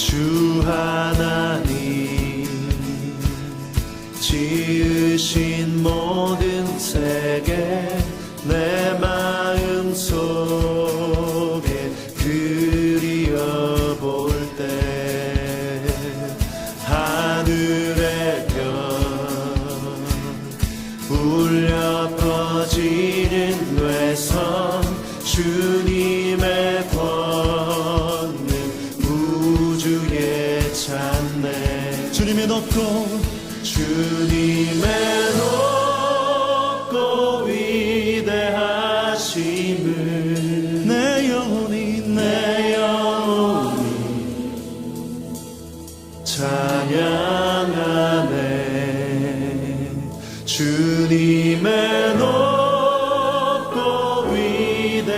주 하나님 지으신 모든 세계 내 마음 속에 그리어볼 때 하늘의 별 울려 퍼지는 뇌성 주님의 권능 우주에 찬네 주님의 높고 위대하심을 내 영혼이 찬양하네 주님의 높고 위대하심을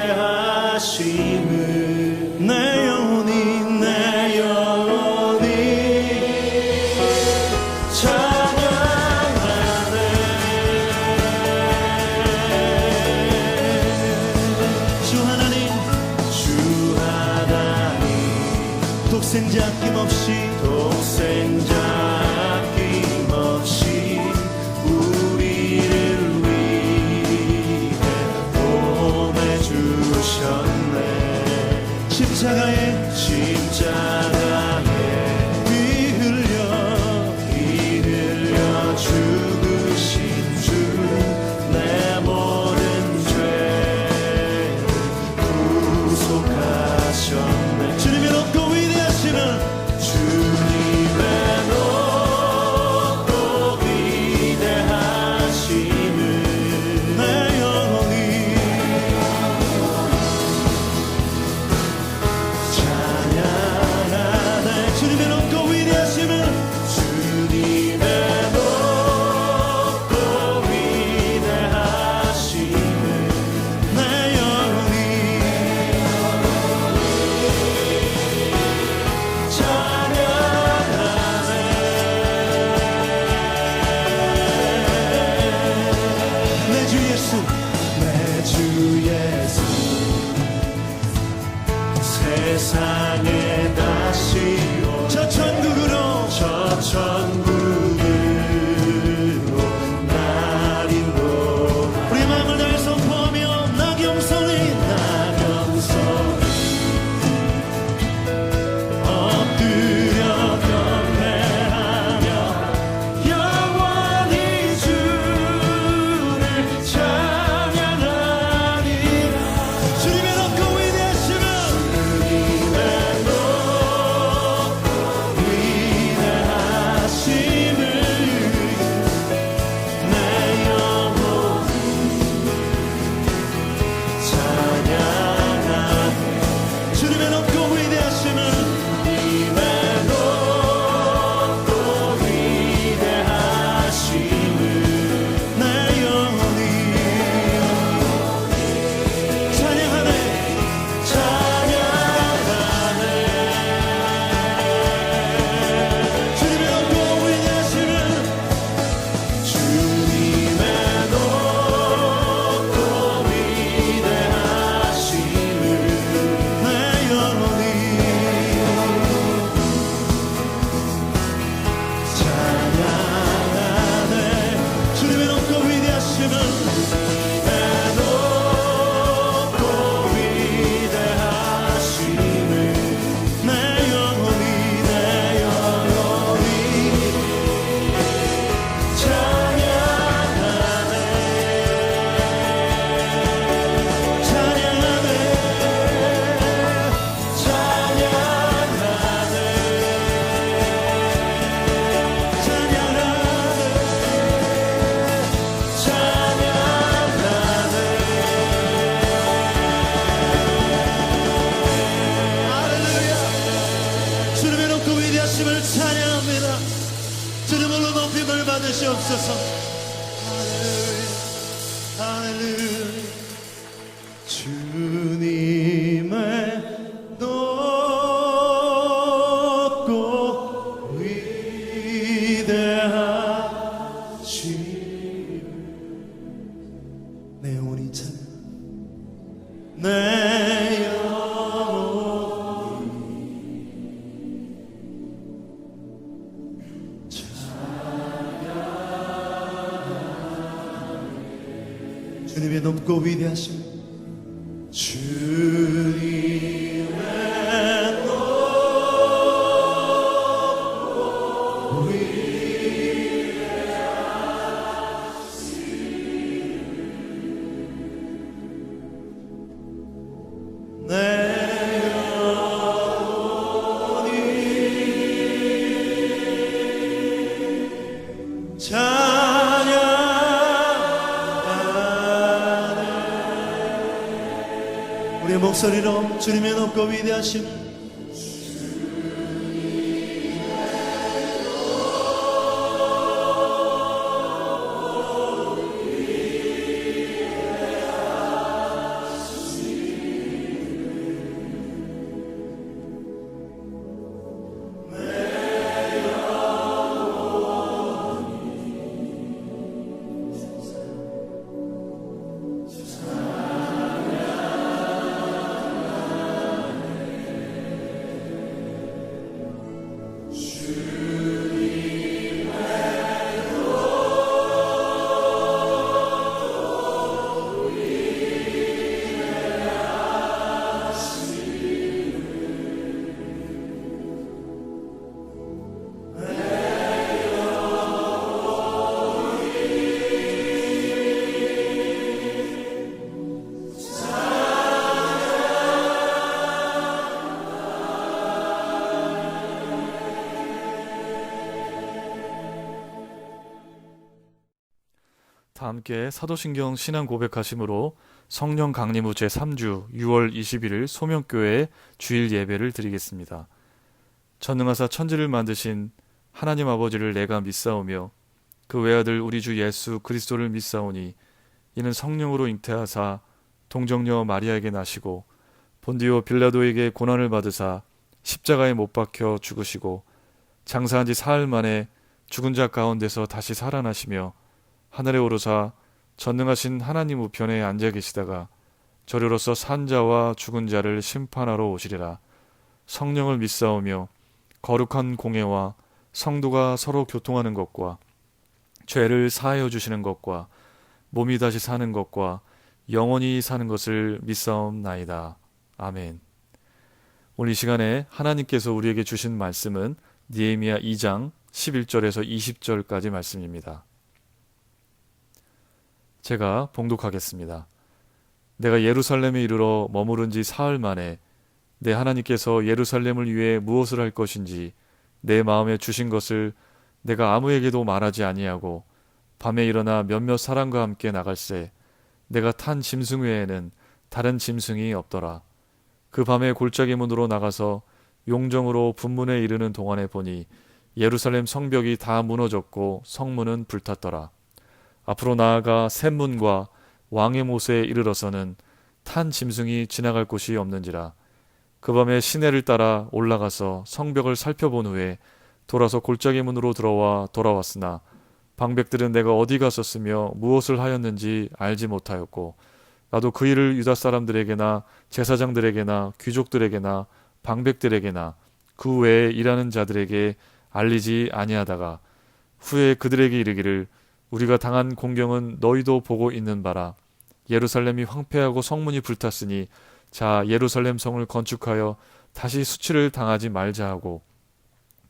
내 영혼이 독생자 아낌없이 우리를 위해 보내주셨네 십자가에 피 흘려 죽으신 주 내 모든 죄를 구속하셨네 주님의 높고 위대하심을 내 영혼이 찬양하네 주님의 높고 위대하심을 내 영혼이 내 주 예수 세상에 다시 저 천국으로 날 인도 우리 마음을 다해 선포하며 나경선이 엎드려 경배하며 영원히 주를 찬양하리라 주님의 높고 위대하심을 내 영혼 찬양하네 주님의 높고 위대하심을 내 영혼이 찬양하네 주님의 높고 위대하심을 내 영혼이 찬양하네 주님의 높고 위대하심을 내 영혼이 주님의 높고 위대하심을 찬양합니다 주님으로 높임을 받으시옵소서 할렐루야 주님의 높고 위대하심을 내 영혼이 찬양 내 영혼이 주님의 높고 위대하심 주님의 높고 위대하심 내 우리의 목소리로 주님의 높고 위대하심 다 함께 사도신경 신앙 고백하심으로 성령 강림 후 제3주 6월 21일 소명교회 주일 예배를 드리겠습니다. 전능하사 천지를 만드신 하나님 아버지를 내가 믿사오며 그 외아들 우리 주 예수 그리스도를 믿사오니 이는 성령으로 잉태하사 동정녀 마리아에게 나시고 본디오 빌라도에게 고난을 받으사 십자가에 못 박혀 죽으시고 장사한 지 사흘 만에 죽은 자 가운데서 다시 살아나시며 하늘에 오르사 전능하신 하나님 우편에 앉아 계시다가 저리로서 산 자와 죽은 자를 심판하러 오시리라. 성령을 믿사오며 거룩한 공예와 성도가 서로 교통하는 것과 죄를 사하여 주시는 것과 몸이 다시 사는 것과 영원히 사는 것을 믿사옵나이다. 아멘. 오늘 이 시간에 하나님께서 우리에게 주신 말씀은 느헤미야 2장 11절에서 20절까지 말씀입니다. 제가 봉독하겠습니다. 내가 예루살렘에 이르러 머무른 지 사흘 만에 내 하나님께서 예루살렘을 위해 무엇을 할 것인지 내 마음에 주신 것을 내가 아무에게도 말하지 아니하고 밤에 일어나 몇몇 사람과 함께 나갈새 내가 탄 짐승 외에는 다른 짐승이 없더라. 그 밤에 골짜기 문으로 나가서 용정으로 분문에 이르는 동안에 보니 예루살렘 성벽이 다 무너졌고 성문은 불탔더라. 앞으로 나아가 샘문과 왕의 못에 이르러서는 탄 짐승이 지나갈 곳이 없는지라. 그 밤에 시내를 따라 올라가서 성벽을 살펴본 후에 돌아서 골짜기 문으로 들어와 돌아왔으나 방백들은 내가 어디 갔었으며 무엇을 하였는지 알지 못하였고 나도 그 일을 유다 사람들에게나 제사장들에게나 귀족들에게나 방백들에게나 그 외에 일하는 자들에게 알리지 아니하다가 후에 그들에게 이르기를 우리가 당한 공경은 너희도 보고 있는 바라. 예루살렘이 황폐하고 성문이 불탔으니 자 예루살렘 성을 건축하여 다시 수치를 당하지 말자 하고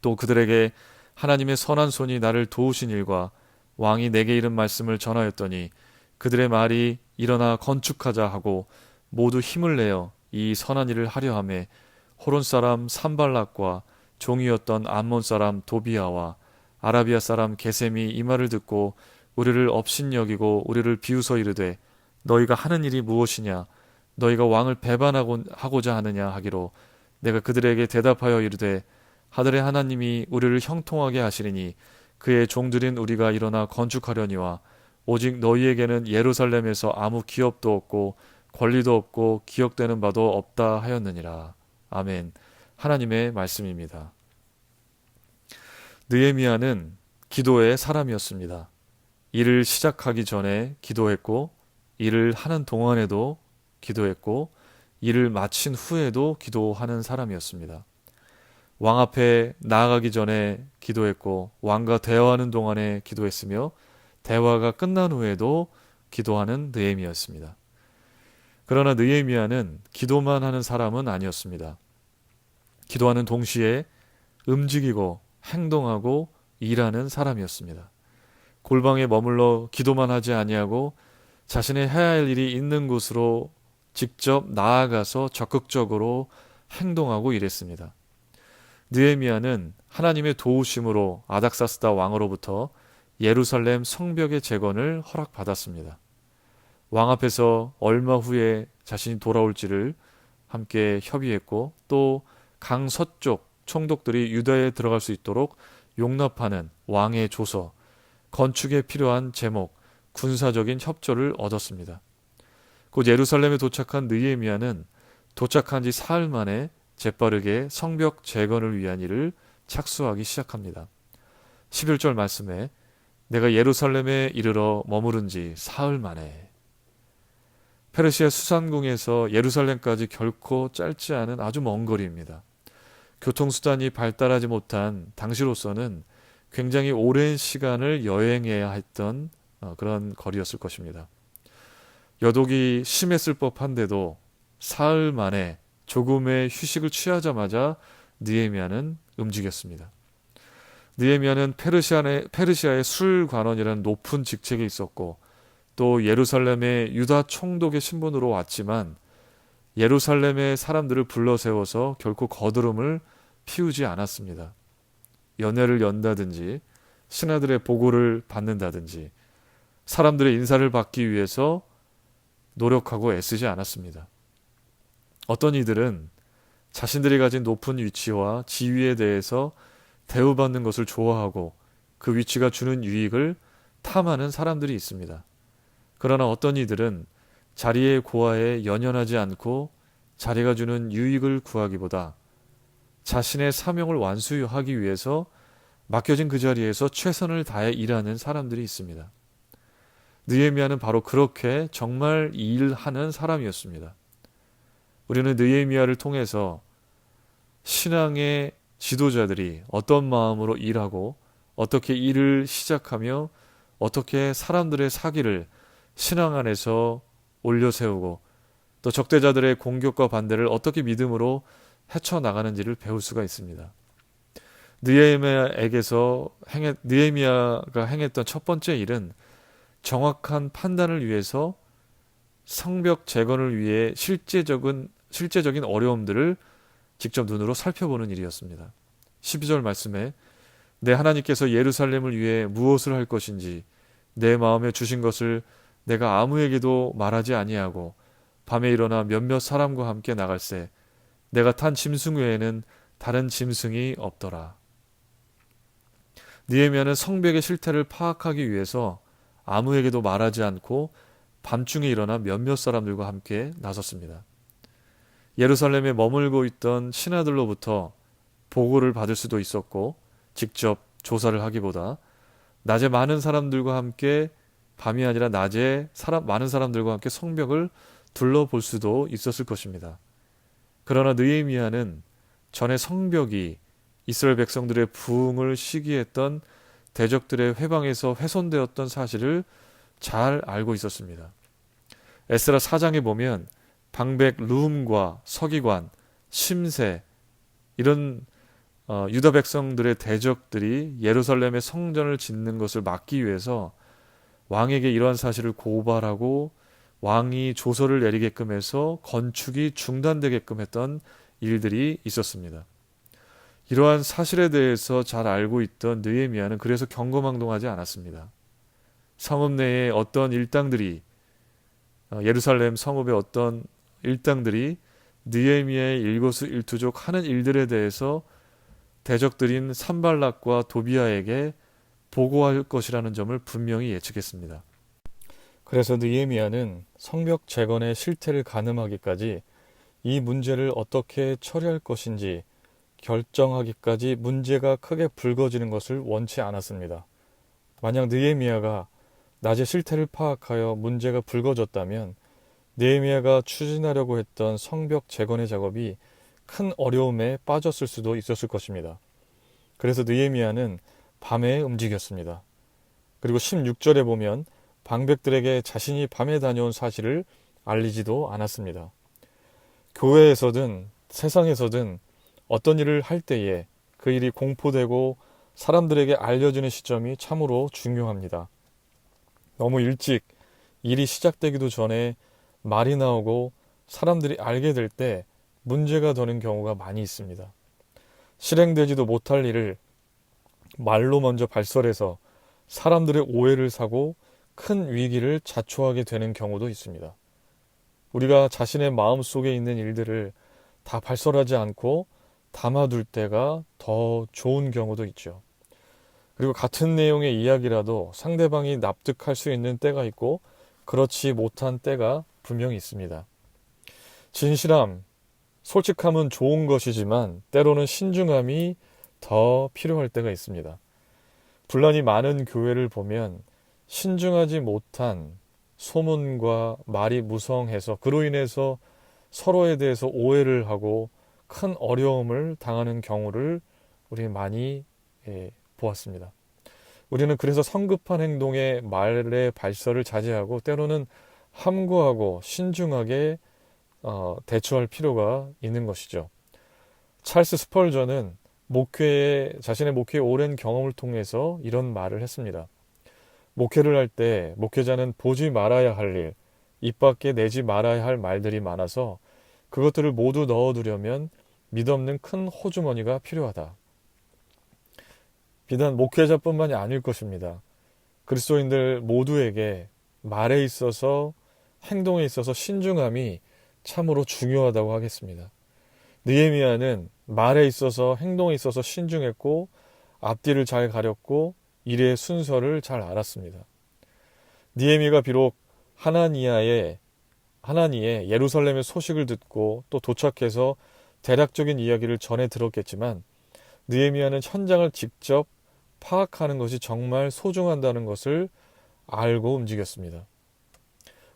또 그들에게 하나님의 선한 손이 나를 도우신 일과 왕이 내게 이른 말씀을 전하였더니 그들의 말이 일어나 건축하자 하고 모두 힘을 내어 이 선한 일을 하려 하매 호론 사람 산발락과 종이었던 암몬 사람 도비아와 아라비아 사람 게셈이 이 말을 듣고 우리를 업신여기고 우리를 비웃어 이르되 너희가 하는 일이 무엇이냐 너희가 왕을 배반하고자 하느냐 하기로 내가 그들에게 대답하여 이르되 하늘의 하나님이 우리를 형통하게 하시리니 그의 종들인 우리가 일어나 건축하려니와 오직 너희에게는 예루살렘에서 아무 기업도 없고 권리도 없고 기억되는 바도 없다 하였느니라. 아멘. 하나님의 말씀입니다. 느헤미야는 기도의 사람이었습니다. 일을 시작하기 전에 기도했고 일을 하는 동안에도 기도했고 일을 마친 후에도 기도하는 사람이었습니다. 왕 앞에 나아가기 전에 기도했고 왕과 대화하는 동안에 기도했으며 대화가 끝난 후에도 기도하는 느헤미야였습니다. 그러나 느헤미야는 기도만 하는 사람은 아니었습니다. 기도하는 동시에 움직이고 행동하고 일하는 사람이었습니다. 골방에 머물러 기도만 하지 아니하고 자신의 해야 할 일이 있는 곳으로 직접 나아가서 적극적으로 행동하고 일했습니다. 느헤미야는 하나님의 도우심으로 아닥사스다 왕으로부터 예루살렘 성벽의 재건을 허락받았습니다. 왕 앞에서 얼마 후에 자신이 돌아올지를 함께 협의했고 또 강서쪽 총독들이 유다에 들어갈 수 있도록 용납하는 왕의 조서, 건축에 필요한 제목, 군사적인 협조를 얻었습니다. 곧 예루살렘에 도착한 느헤미야는 도착한 지 사흘 만에 재빠르게 성벽 재건을 위한 일을 착수하기 시작합니다. 11절 말씀에 내가 예루살렘에 이르러 머무른 지 사흘 만에. 페르시아 수산궁에서 예루살렘까지 결코 짧지 않은 아주 먼 거리입니다. 교통수단이 발달하지 못한 당시로서는 굉장히 오랜 시간을 여행해야 했던 그런 거리였을 것입니다. 여독이 심했을 법한데도 사흘 만에 조금의 휴식을 취하자마자 느헤미야는 움직였습니다. 느헤미야는 페르시아의 술관원이라는 높은 직책에 있었고 또 예루살렘의 유다 총독의 신분으로 왔지만 예루살렘의 사람들을 불러세워서 결코 거드름을 피우지 않았습니다. 연회를 연다든지 신하들의 보고를 받는다든지 사람들의 인사를 받기 위해서 노력하고 애쓰지 않았습니다. 어떤 이들은 자신들이 가진 높은 위치와 지위에 대해서 대우받는 것을 좋아하고 그 위치가 주는 유익을 탐하는 사람들이 있습니다. 그러나 어떤 이들은 자리의 고하에 연연하지 않고 자리가 주는 유익을 구하기보다 자신의 사명을 완수하기 위해서 맡겨진 그 자리에서 최선을 다해 일하는 사람들이 있습니다. 느헤미야는 바로 그렇게 정말 일하는 사람이었습니다. 우리는 느헤미야를 통해서 신앙의 지도자들이 어떤 마음으로 일하고 어떻게 일을 시작하며 어떻게 사람들의 사기를 신앙 안에서 올려세우고 또 적대자들의 공격과 반대를 어떻게 믿음으로 헤쳐나가는지를 배울 수가 있습니다. 느헤미야가 행했던 첫 번째 일은 정확한 판단을 위해서 성벽 재건을 위해 실제적인 어려움들을 직접 눈으로 살펴보는 일이었습니다. 12절 말씀에 내 하나님께서 예루살렘을 위해 무엇을 할 것인지 내 마음에 주신 것을 내가 아무에게도 말하지 아니하고 밤에 일어나 몇몇 사람과 함께 나갈새 내가 탄 짐승 외에는 다른 짐승이 없더라. 느헤미야는 성벽의 실태를 파악하기 위해서 아무에게도 말하지 않고 밤중에 일어나 몇몇 사람들과 함께 나섰습니다. 예루살렘에 머물고 있던 신하들로부터 보고를 받을 수도 있었고 직접 조사를 하기보다 낮에 많은 사람들과 함께 밤이 아니라 낮에 많은 사람들과 함께 성벽을 둘러볼 수도 있었을 것입니다. 그러나 느헤미야는 전에 성벽이 이스라엘 백성들의 부흥을 시기했던 대적들의 회방에서 훼손되었던 사실을 잘 알고 있었습니다. 에스라 4장에 보면 방백 르훔과 서기관, 심세 이런 유다 백성들의 대적들이 예루살렘의 성전을 짓는 것을 막기 위해서 왕에게 이러한 사실을 고발하고 왕이 조서를 내리게끔 해서 건축이 중단되게끔 했던 일들이 있었습니다. 이러한 사실에 대해서 잘 알고 있던 느헤미야는 그래서 경거망동하지 않았습니다. 성읍 내에 어떤 일당들이 예루살렘 성읍의 어떤 일당들이 느헤미야의 일거수일투족 하는 일들에 대해서 대적들인 산발락과 도비아에게 보고할 것이라는 점을 분명히 예측했습니다. 그래서 느헤미야는 성벽 재건의 실태를 가늠하기까지 이 문제를 어떻게 처리할 것인지 결정하기까지 문제가 크게 불거지는 것을 원치 않았습니다. 만약 느헤미야가 낮에 실태를 파악하여 문제가 불거졌다면 느헤미야가 추진하려고 했던 성벽 재건의 작업이 큰 어려움에 빠졌을 수도 있었을 것입니다. 그래서 느헤미야는 밤에 움직였습니다. 그리고 16절에 보면 방백들에게 자신이 밤에 다녀온 사실을 알리지도 않았습니다. 교회에서든 세상에서든 어떤 일을 할 때에 그 일이 공포되고 사람들에게 알려지는 시점이 참으로 중요합니다. 너무 일찍 일이 시작되기도 전에 말이 나오고 사람들이 알게 될 때 문제가 되는 경우가 많이 있습니다. 실행되지도 못할 일을 말로 먼저 발설해서 사람들의 오해를 사고 큰 위기를 자초하게 되는 경우도 있습니다. 우리가 자신의 마음속에 있는 일들을 다 발설하지 않고 담아둘 때가 더 좋은 경우도 있죠. 그리고 같은 내용의 이야기라도 상대방이 납득할 수 있는 때가 있고 그렇지 못한 때가 분명히 있습니다. 진실함, 솔직함은 좋은 것이지만 때로는 신중함이 더 필요할 때가 있습니다. 분란이 많은 교회를 보면 신중하지 못한 소문과 말이 무성해서 그로 인해서 서로에 대해서 오해를 하고 큰 어려움을 당하는 경우를 우리 많이 보았습니다. 우리는 그래서 성급한 행동에 말의 발설을 자제하고 때로는 함구하고 신중하게 대처할 필요가 있는 것이죠. 찰스 스펄전은 자신의 목회의 오랜 경험을 통해서 이런 말을 했습니다. 목회를 할 때 목회자는 보지 말아야 할 일, 입 밖에 내지 말아야 할 말들이 많아서 그것들을 모두 넣어두려면 믿없는 큰 호주머니가 필요하다. 비단 목회자뿐만이 아닐 것입니다. 그리스도인들 모두에게 말에 있어서 행동에 있어서 신중함이 참으로 중요하다고 하겠습니다. 느헤미야는 말에 있어서 행동에 있어서 신중했고 앞뒤를 잘 가렸고 일의 순서를 잘 알았습니다. 느헤미야가 비록 하나니의 예루살렘의 소식을 듣고 또 도착해서 대략적인 이야기를 전해 들었겠지만 느헤미야는 현장을 직접 파악하는 것이 정말 소중하다는 것을 알고 움직였습니다.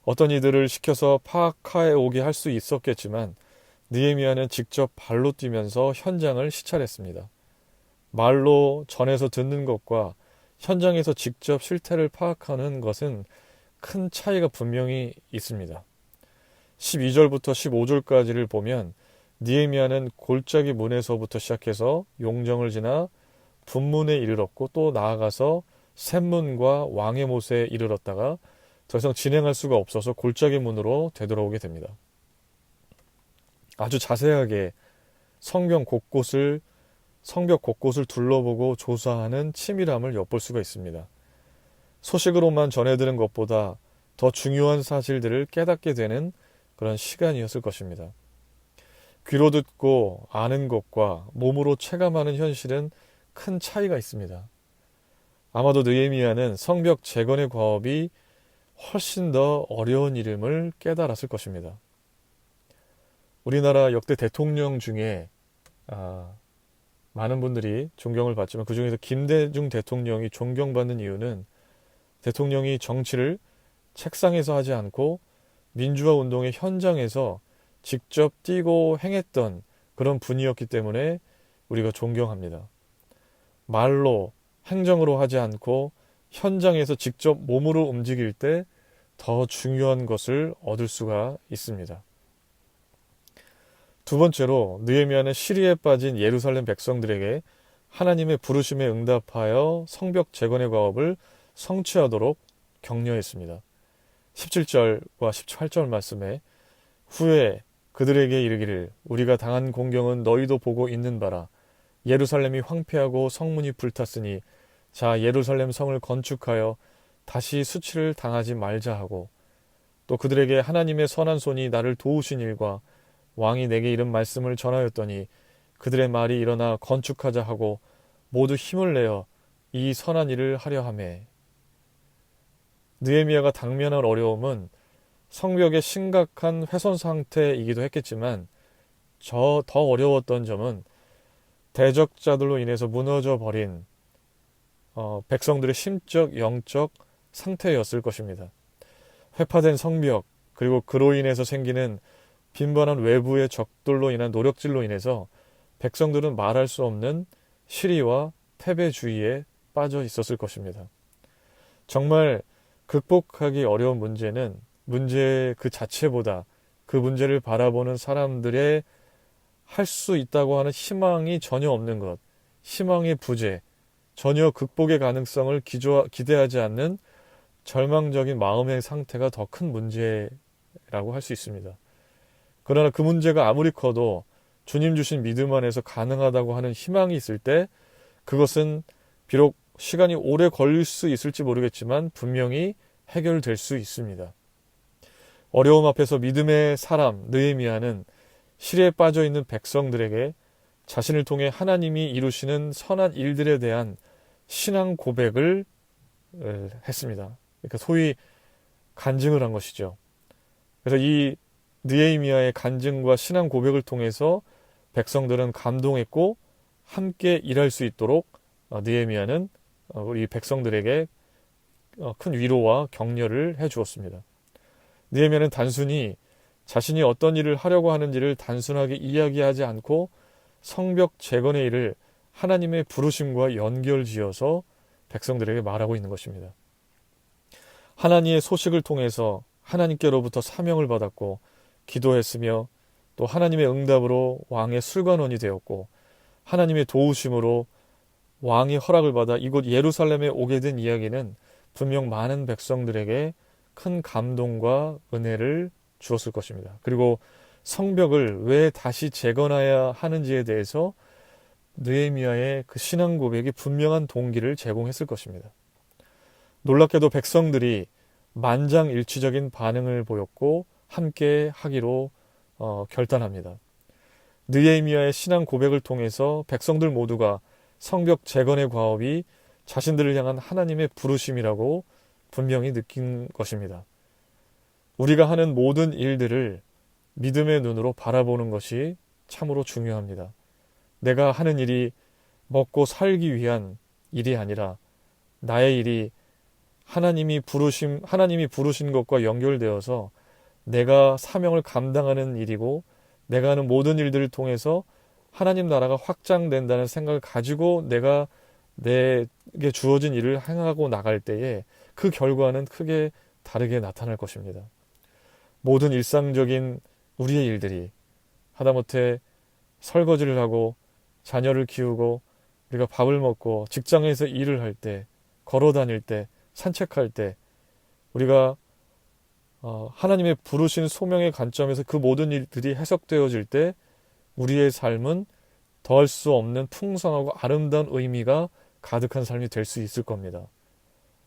어떤 이들을 시켜서 파악해 오게 할 수 있었겠지만 느헤미야는 직접 발로 뛰면서 현장을 시찰했습니다. 말로 전해서 듣는 것과 현장에서 직접 실태를 파악하는 것은 큰 차이가 분명히 있습니다. 12절부터 15절까지를 보면 느헤미야는 골짜기 문에서부터 시작해서 용정을 지나 분문에 이르렀고 또 나아가서 샘문과 왕의 못에 이르렀다가 더 이상 진행할 수가 없어서 골짜기 문으로 되돌아오게 됩니다. 아주 자세하게 성벽 곳곳을 둘러보고 조사하는 치밀함을 엿볼 수가 있습니다. 소식으로만 전해드는 것보다 더 중요한 사실들을 깨닫게 되는 그런 시간이었을 것입니다. 귀로 듣고 아는 것과 몸으로 체감하는 현실은 큰 차이가 있습니다. 아마도 느헤미야는 성벽 재건의 과업이 훨씬 더 어려운 일임을 깨달았을 것입니다. 우리나라 역대 대통령 중에 많은 분들이 존경을 받지만 그 중에서 김대중 대통령이 존경받는 이유는 대통령이 정치를 책상에서 하지 않고 민주화 운동의 현장에서 직접 뛰고 행했던 그런 분이었기 때문에 우리가 존경합니다. 말로 행정으로 하지 않고 현장에서 직접 몸으로 움직일 때 더 중요한 것을 얻을 수가 있습니다. 두 번째로 느헤미야는 시리에 빠진 예루살렘 백성들에게 하나님의 부르심에 응답하여 성벽 재건의 과업을 성취하도록 격려했습니다. 17절과 18절 말씀에 후에 그들에게 이르기를 우리가 당한 공경은 너희도 보고 있는 바라 예루살렘이 황폐하고 성문이 불탔으니 자 예루살렘 성을 건축하여 다시 수치를 당하지 말자 하고 또 그들에게 하나님의 선한 손이 나를 도우신 일과 왕이 내게 이른 말씀을 전하였더니 그들의 말이 일어나 건축하자 하고 모두 힘을 내어 이 선한 일을 하려 하매. 느헤미야가 당면한 어려움은 성벽의 심각한 훼손 상태이기도 했겠지만 더 어려웠던 점은 대적자들로 인해서 무너져 버린 백성들의 심적, 영적 상태였을 것입니다. 회파된 성벽 그리고 그로 인해서 생기는 빈번한 외부의 적들로 인한 노력질로 인해서 백성들은 말할 수 없는 시리와 패배주의에 빠져 있었을 것입니다. 정말 극복하기 어려운 문제는 문제 그 자체보다 그 문제를 바라보는 사람들의 할 수 있다고 하는 희망이 전혀 없는 것, 희망의 부재, 전혀 극복의 가능성을 기대하지 않는 절망적인 마음의 상태가 더 큰 문제라고 할 수 있습니다. 그러나 그 문제가 아무리 커도 주님 주신 믿음 안에서 가능하다고 하는 희망이 있을 때 그것은 비록 시간이 오래 걸릴 수 있을지 모르겠지만 분명히 해결될 수 있습니다. 어려움 앞에서 믿음의 사람 느헤미야는 시리에 빠져 있는 백성들에게 자신을 통해 하나님이 이루시는 선한 일들에 대한 신앙 고백을 했습니다. 그러니까 소위 간증을 한 것이죠. 그래서 이 느헤미야의 간증과 신앙 고백을 통해서 백성들은 감동했고 함께 일할 수 있도록 느헤미야는 우리 백성들에게 큰 위로와 격려를 해 주었습니다. 느헤미야는 단순히 자신이 어떤 일을 하려고 하는지를 단순하게 이야기하지 않고 성벽 재건의 일을 하나님의 부르심과 연결지어서 백성들에게 말하고 있는 것입니다. 하나님의 소식을 통해서 하나님께로부터 사명을 받았고 기도했으며 또 하나님의 응답으로 왕의 술관원이 되었고 하나님의 도우심으로 왕의 허락을 받아 이곳 예루살렘에 오게 된 이야기는 분명 많은 백성들에게 큰 감동과 은혜를 주었을 것입니다. 그리고 성벽을 왜 다시 재건해야 하는지에 대해서 느헤미야의 그 신앙 고백이 분명한 동기를 제공했을 것입니다. 놀랍게도 백성들이 만장일치적인 반응을 보였고 함께 하기로 결단합니다. 느헤미야의 신앙 고백을 통해서 백성들 모두가 성벽 재건의 과업이 자신들을 향한 하나님의 부르심이라고 분명히 느낀 것입니다. 우리가 하는 모든 일들을 믿음의 눈으로 바라보는 것이 참으로 중요합니다. 내가 하는 일이 먹고 살기 위한 일이 아니라 나의 일이 하나님이 부르신 것과 연결되어서 내가 사명을 감당하는 일이고 내가 하는 모든 일들을 통해서 하나님 나라가 확장된다는 생각을 가지고 내가 내게 주어진 일을 행하고 나갈 때에 그 결과는 크게 다르게 나타날 것입니다. 모든 일상적인 우리의 일들이 하다못해 설거지를 하고 자녀를 키우고 우리가 밥을 먹고 직장에서 일을 할 때, 걸어 다닐 때, 산책할 때 우리가 하나님의 부르신 소명의 관점에서 그 모든 일들이 해석되어질 때 우리의 삶은 더할 수 없는 풍성하고 아름다운 의미가 가득한 삶이 될 수 있을 겁니다.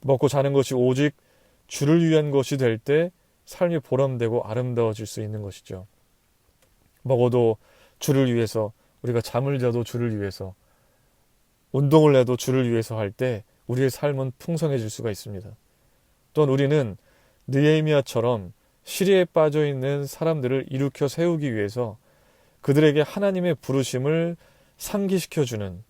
먹고 자는 것이 오직 주를 위한 것이 될 때 삶이 보람되고 아름다워질 수 있는 것이죠. 먹어도 주를 위해서, 우리가 잠을 자도 주를 위해서, 운동을 해도 주를 위해서 할 때 우리의 삶은 풍성해질 수가 있습니다. 또한 우리는 느헤미야처럼 시리에 빠져 있는 사람들을 일으켜 세우기 위해서 그들에게 하나님의 부르심을 상기시켜주는,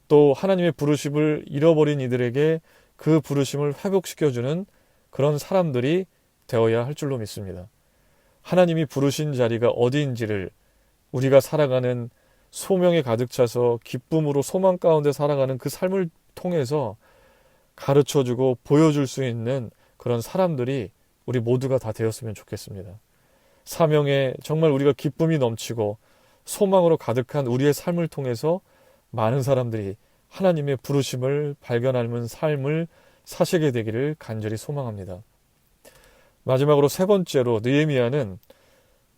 또 하나님의 부르심을 잃어버린 이들에게 그 부르심을 회복시켜주는 그런 사람들이 되어야 할 줄로 믿습니다. 하나님이 부르신 자리가 어디인지를 우리가 살아가는 소명에 가득 차서 기쁨으로 소망 가운데 살아가는 그 삶을 통해서 가르쳐주고 보여줄 수 있는 그런 사람들이 우리 모두가 다 되었으면 좋겠습니다. 사명에 정말 우리가 기쁨이 넘치고 소망으로 가득한 우리의 삶을 통해서 많은 사람들이 하나님의 부르심을 발견하는 삶을 사시게 되기를 간절히 소망합니다. 마지막으로 세 번째로 느헤미야는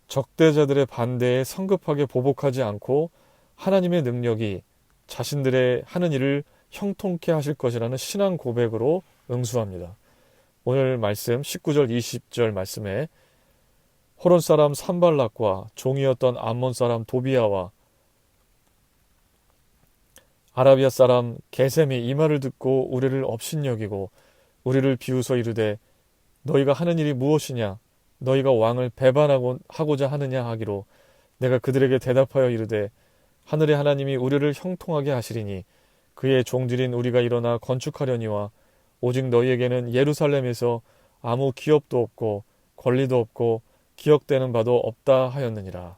적대자들의 반대에 성급하게 보복하지 않고 하나님의 능력이 자신들의 하는 일을 형통케 하실 것이라는 신앙 고백으로 응수합니다. 오늘 말씀 19절 20절 말씀에 호론 사람 산발락과 종이었던 암몬 사람 도비야와 아라비아 사람 게셈이 이 말을 듣고 우리를 업신여기고 우리를 비웃어 이르되 너희가 하는 일이 무엇이냐? 너희가 왕을 배반하고자 하느냐 하기로 내가 그들에게 대답하여 이르되 하늘의 하나님이 우리를 형통하게 하시리니 그의 종들인 우리가 일어나 건축하려니와 오직 너희에게는 예루살렘에서 아무 기업도 없고 권리도 없고 기억되는 바도 없다 하였느니라.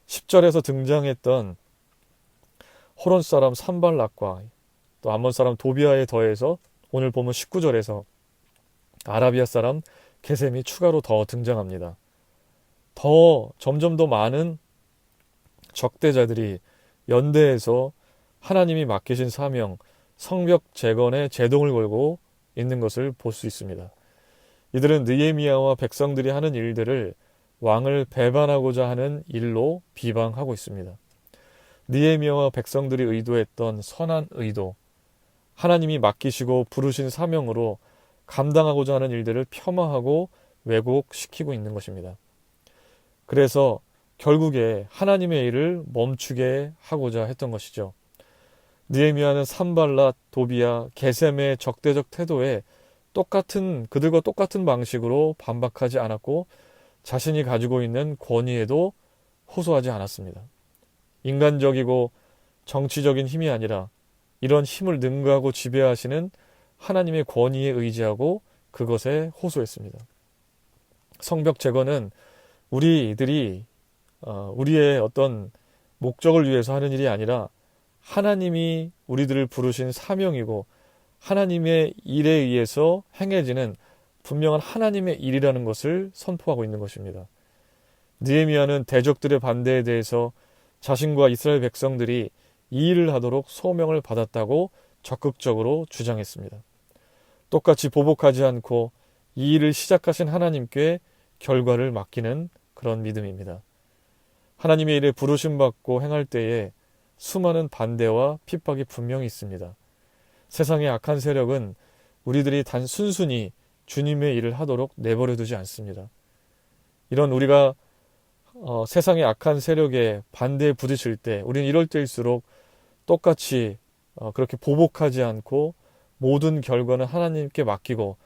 10절에서 등장했던 호론 사람 산발락과 또 암몬 사람 도비아에 더해서 오늘 보면 19절에서 아라비아 사람 게셈이 추가로 더 등장합니다. 점점 더 많은 적대자들이 연대해서 하나님이 맡기신 사명, 성벽 재건에 제동을 걸고 있는 것을 볼 수 있습니다. 이들은 느헤미야와 백성들이 하는 일들을 왕을 배반하고자 하는 일로 비방하고 있습니다. 느헤미야와 백성들이 의도했던 선한 의도, 하나님이 맡기시고 부르신 사명으로 감당하고자 하는 일들을 폄하하고 왜곡시키고 있는 것입니다. 그래서 결국에 하나님의 일을 멈추게 하고자 했던 것이죠. 느헤미야는 산발랏, 도비야, 게셈의 적대적 태도에 그들과 똑같은 방식으로 반박하지 않았고 자신이 가지고 있는 권위에도 호소하지 않았습니다. 인간적이고 정치적인 힘이 아니라 이런 힘을 능가하고 지배하시는 하나님의 권위에 의지하고 그것에 호소했습니다. 성벽 재건은 우리의 어떤 목적을 위해서 하는 일이 아니라 하나님이 우리들을 부르신 사명이고 하나님의 일에 의해서 행해지는 분명한 하나님의 일이라는 것을 선포하고 있는 것입니다. 느헤미야는 대적들의 반대에 대해서 자신과 이스라엘 백성들이 이 일을 하도록 소명을 받았다고 적극적으로 주장했습니다. 똑같이 보복하지 않고 이 일을 시작하신 하나님께 결과를 맡기는 그런 믿음입니다. 하나님의 일에 부르심받고 행할 때에 수많은 반대와 핍박이 분명히 있습니다. 세상의 악한 세력은 우리들이 순순히 주님의 일을 하도록 내버려 두지 않습니다. 이런 우리가 세상의 악한 세력에 반대에 부딪힐 때 우리는 이럴 때일수록 똑같이 그렇게 보복하지 않고 모든 결과는 하나님께 맡기고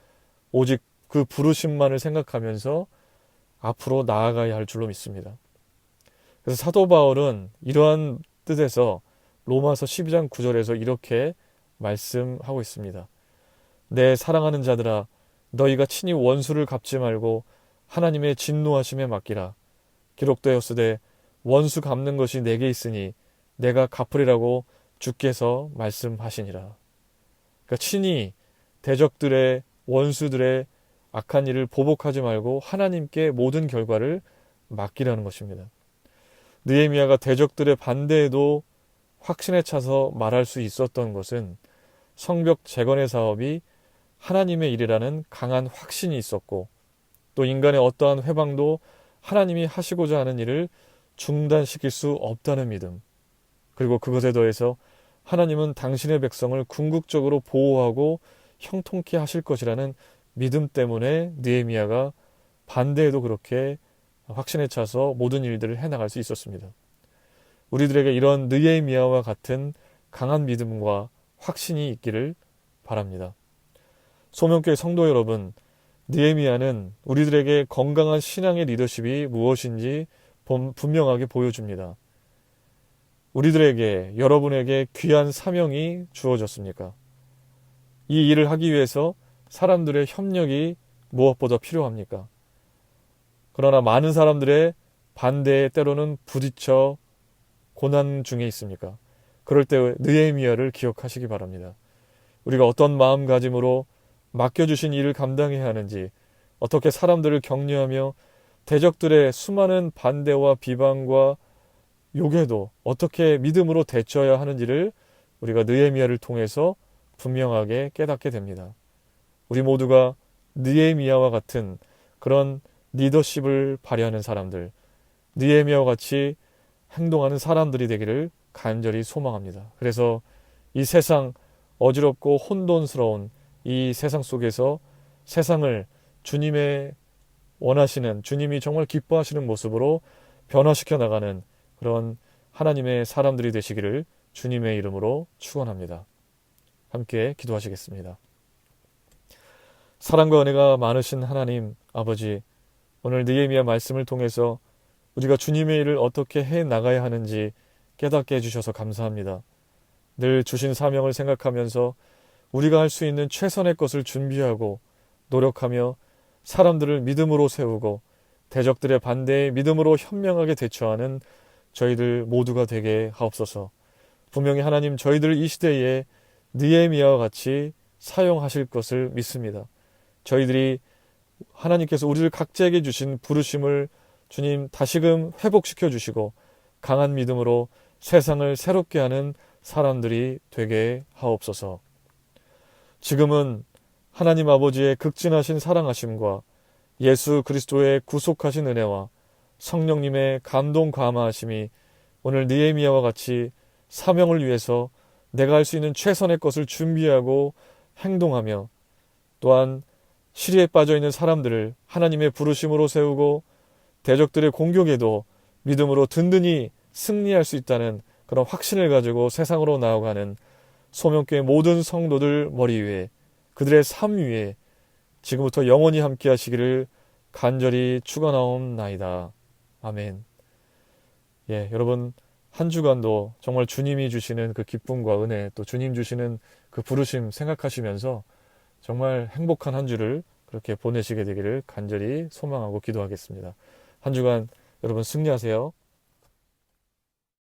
오직 그 부르심만을 생각하면서 앞으로 나아가야 할 줄로 믿습니다. 그래서 사도 바울은 이러한 뜻에서 로마서 12장 9절에서 이렇게 말씀하고 있습니다. 내 사랑하는 자들아 너희가 친히 원수를 갚지 말고 하나님의 진노하심에 맡기라. 기록되었으되 원수 갚는 것이 내게 있으니 내가 갚으리라고 주께서 말씀하시니라. 그러니까 친히 대적들의 원수들의 악한 일을 보복하지 말고 하나님께 모든 결과를 맡기라는 것입니다. 느헤미야가 대적들의 반대에도 확신에 차서 말할 수 있었던 것은 성벽 재건의 사업이 하나님의 일이라는 강한 확신이 있었고 또 인간의 어떠한 회방도 하나님이 하시고자 하는 일을 중단시킬 수 없다는 믿음, 그리고 그것에 더해서 하나님은 당신의 백성을 궁극적으로 보호하고 형통케 하실 것이라는 믿음 때문에 느헤미야가 반대에도 그렇게 확신에 차서 모든 일들을 해나갈 수 있었습니다. 우리들에게 이런 느헤미야와 같은 강한 믿음과 확신이 있기를 바랍니다. 소명교회 성도 여러분, 느헤미야는 우리들에게 건강한 신앙의 리더십이 무엇인지 분명하게 보여줍니다. 우리들에게, 여러분에게 귀한 사명이 주어졌습니까? 이 일을 하기 위해서 사람들의 협력이 무엇보다 필요합니까? 그러나 많은 사람들의 반대에 때로는 부딪혀 고난 중에 있습니까? 그럴 때 느헤미야를 기억하시기 바랍니다. 우리가 어떤 마음가짐으로 맡겨주신 일을 감당해야 하는지, 어떻게 사람들을 격려하며 대적들의 수많은 반대와 비방과 욕에도 어떻게 믿음으로 대처해야 하는지를 우리가 느헤미야를 통해서 분명하게 깨닫게 됩니다. 우리 모두가 느헤미야와 같은 그런 리더십을 발휘하는 사람들, 느헤미야와 같이 행동하는 사람들이 되기를 간절히 소망합니다. 그래서 이 세상 어지럽고 혼돈스러운 이 세상 속에서 세상을 주님의 원하시는, 주님이 정말 기뻐하시는 모습으로 변화시켜 나가는 그런 하나님의 사람들이 되시기를 주님의 이름으로 축원합니다. 함께 기도하시겠습니다. 사랑과 은혜가 많으신 하나님 아버지, 오늘 느헤미야 말씀을 통해서 우리가 주님의 일을 어떻게 해 나가야 하는지 깨닫게 해주셔서 감사합니다. 늘 주신 사명을 생각하면서 우리가 할 수 있는 최선의 것을 준비하고 노력하며 사람들을 믿음으로 세우고 대적들의 반대에 믿음으로 현명하게 대처하는 저희들 모두가 되게 하옵소서. 분명히 하나님 저희들 이 시대에 느헤미야와 같이 사용하실 것을 믿습니다. 저희들이 하나님께서 우리를 각자에게 주신 부르심을 주님 다시금 회복시켜 주시고 강한 믿음으로 세상을 새롭게 하는 사람들이 되게 하옵소서. 지금은 하나님 아버지의 극진하신 사랑하심과 예수 그리스도의 구속하신 은혜와 성령님의 감동 감화하심이 오늘 느헤미야와 같이 사명을 위해서 내가 할 수 있는 최선의 것을 준비하고 행동하며 또한 시리에 빠져 있는 사람들을 하나님의 부르심으로 세우고 대적들의 공격에도 믿음으로 든든히 승리할 수 있다는 그런 확신을 가지고 세상으로 나아가는 소명교회 모든 성도들 머리 위에 그들의 삶 위에 지금부터 영원히 함께 하시기를 간절히 축원하옵나이다. 아멘. 예, 여러분 한 주간도 정말 주님이 주시는 그 기쁨과 은혜 또 주님 주시는 그 부르심 생각하시면서 정말 행복한 한 주를 그렇게 보내시게 되기를 간절히 소망하고 기도하겠습니다. 한 주간 여러분 승리하세요.